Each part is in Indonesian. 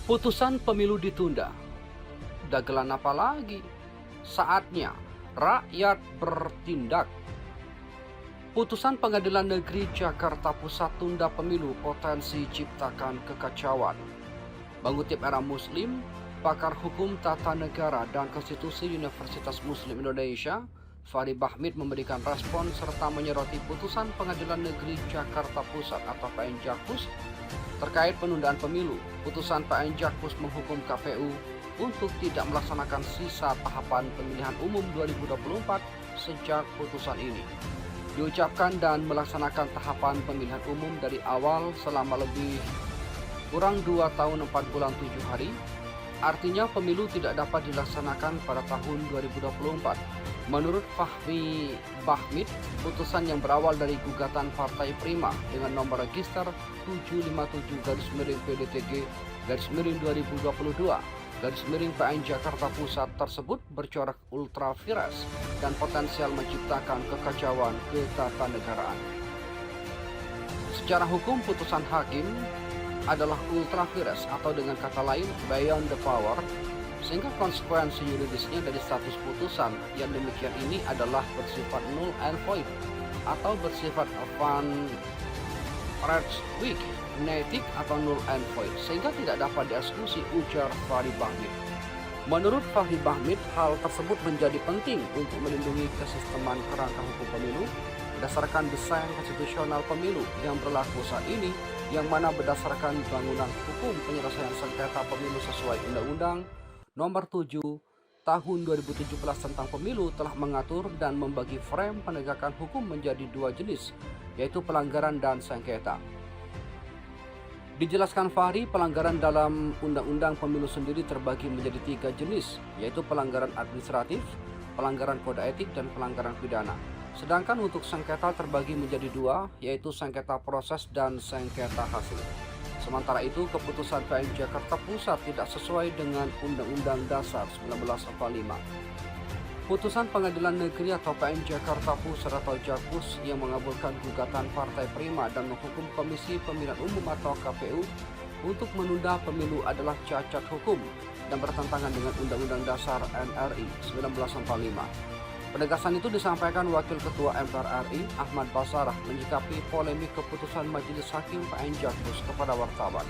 Putusan pemilu ditunda. Dagelan apa lagi? Saatnya rakyat bertindak. Putusan Pengadilan Negeri Jakarta Pusat tunda pemilu potensi ciptakan kekacauan. Mengutip Era Muslim, pakar hukum tata negara dan konstitusi Universitas Muslim Indonesia, Fahri Bahmid memberikan respon serta menyoroti putusan Pengadilan Negeri Jakarta Pusat atau PN Jakpus terkait penundaan pemilu. Putusan PN Jakpus menghukum KPU untuk tidak melaksanakan sisa tahapan pemilihan umum 2024 sejak putusan ini diucapkan dan melaksanakan tahapan pemilihan umum dari awal selama lebih kurang 2 tahun 4 bulan 7 hari. Artinya pemilu tidak dapat dilaksanakan pada tahun 2024. Menurut Fahri Bahmid, putusan yang berawal dari gugatan Partai Prima dengan nomor register 757-PDTG-2022 PN Jakarta Pusat tersebut bercorak ultra vires dan potensial menciptakan kekacauan ketatanegaraan. Secara hukum, putusan hakim adalah ultra vires atau dengan kata lain beyond the power, sehingga konsekuensi yuridisnya dari status putusan yang demikian ini adalah bersifat null and void atau bersifat van Rechwijk netik atau null and void, sehingga tidak dapat dieksekusi, ujar Fahri Bahmid. Menurut Fahri Bahmid, hal tersebut menjadi penting untuk melindungi kesisteman kerangka hukum pemilu berdasarkan desain konstitusional pemilu yang berlaku saat ini, yang mana berdasarkan bangunan hukum penyelesaian sengketa pemilu sesuai Undang-Undang Nomor 7 Tahun 2017 tentang Pemilu telah mengatur dan membagi frame penegakan hukum menjadi 2 jenis, yaitu pelanggaran dan sengketa. Dijelaskan Fahri, pelanggaran dalam Undang-Undang Pemilu sendiri terbagi menjadi 3 jenis, yaitu pelanggaran administratif, pelanggaran kode etik, dan pelanggaran pidana. Sedangkan untuk sengketa terbagi menjadi 2, yaitu sengketa proses dan sengketa hasil. Sementara itu, keputusan PN Jakarta Pusat tidak sesuai dengan Undang-Undang Dasar 1945. Putusan Pengadilan Negeri atau PN Jakarta Pusat atau Jakpus yang mengabulkan gugatan Partai Prima dan menghukum Komisi Pemilihan Umum atau KPU untuk menunda pemilu adalah cacat hukum dan bertentangan dengan Undang-Undang Dasar NRI 1945. Penegasan itu disampaikan Wakil Ketua MPR RI Ahmad Basarah menyikapi polemik keputusan Majelis Hakim PN Jakpus kepada wartawan.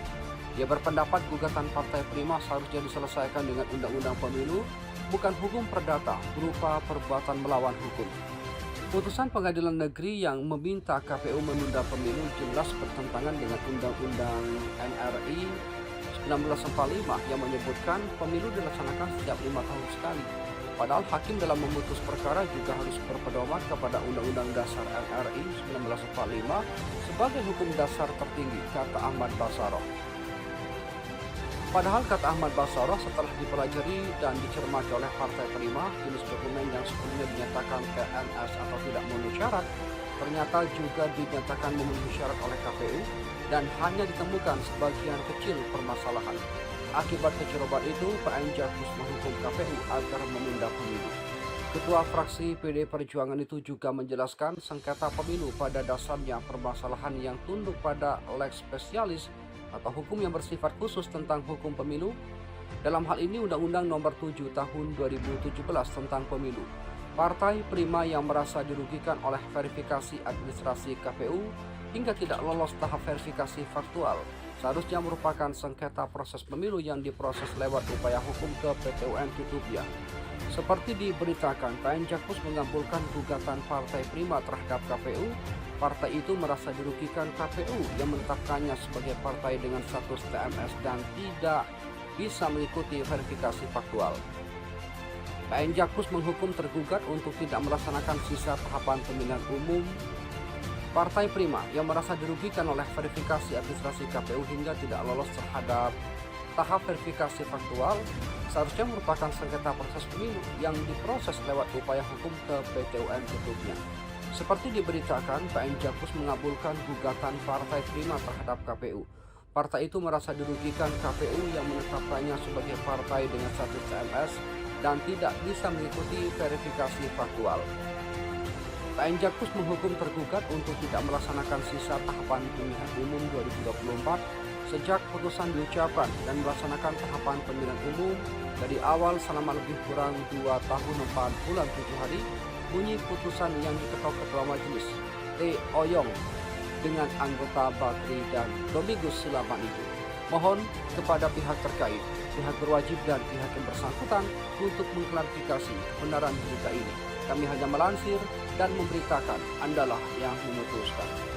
Dia berpendapat gugatan Partai Prima seharusnya diselesaikan dengan Undang-Undang Pemilu, bukan hukum perdata berupa perbuatan melawan hukum. Putusan Pengadilan Negeri yang meminta KPU menunda pemilu jelas bertentangan dengan Undang-Undang NRI 1945 yang menyebutkan pemilu dilaksanakan setiap 5 tahun sekali. Padahal hakim dalam memutus perkara juga harus berpedoman kepada Undang-Undang Dasar NRI 1945 sebagai hukum dasar tertinggi, kata Ahmad Basarah. Padahal, kata Ahmad Basarah, setelah dipelajari dan dicermati oleh Partai Prima, jenis dokumen yang sebelumnya dinyatakan PNS atau tidak memenuhi syarat, ternyata juga dinyatakan memenuhi syarat oleh KPU dan hanya ditemukan sebagian kecil permasalahan. Akibat kecerobohan itu, PN Jakpus menghukum KPU agar menunda pemilu. Ketua fraksi PD Perjuangan itu juga menjelaskan sengketa pemilu pada dasarnya permasalahan yang tunduk pada lex specialis atau hukum yang bersifat khusus tentang hukum pemilu. Dalam hal ini Undang-Undang Nomor 7 Tahun 2017 tentang Pemilu. Partai Prima yang merasa dirugikan oleh verifikasi administrasi KPU hingga tidak lolos tahap verifikasi faktual seharusnya merupakan sengketa proses pemilu yang diproses lewat upaya hukum ke PT UN tutupnya. Seperti diberitakan, PN Jakpus mengabulkan gugatan Partai Prima terhadap KPU. Partai itu merasa dirugikan KPU yang menetapkannya sebagai partai dengan status TMS dan tidak bisa mengikuti verifikasi faktual. PN Jakpus menghukum tergugat untuk tidak melaksanakan sisa tahapan pemilihan umum. Partai Prima yang merasa dirugikan oleh verifikasi administrasi KPU hingga tidak lolos terhadap tahap verifikasi faktual seharusnya merupakan sengketa proses pemilu yang diproses lewat upaya hukum ke PT UN tutupnya. Seperti diberitakan, PN Jakpus mengabulkan gugatan Partai Prima terhadap KPU. Partai itu merasa dirugikan KPU yang menetapkannya sebagai partai dengan status TMS dan tidak bisa mengikuti verifikasi faktual. PN Jakpus menghukum tergugat untuk tidak melaksanakan sisa tahapan pemilihan umum 2024 sejak putusan diucapkan dan melaksanakan tahapan pemilihan umum dari awal selama lebih kurang 2 tahun 4 bulan 7 hari, bunyi putusan yang diketok Ketua Majelis T. Oyong dengan anggota Bakri dan Domingus Silaban itu. Mohon kepada pihak terkait, pihak berwajib dan pihak yang bersangkutan untuk mengklarifikasi kebenaran berita ini. Kami hanya melansir dan memberitakan, Andalah yang memutuskan.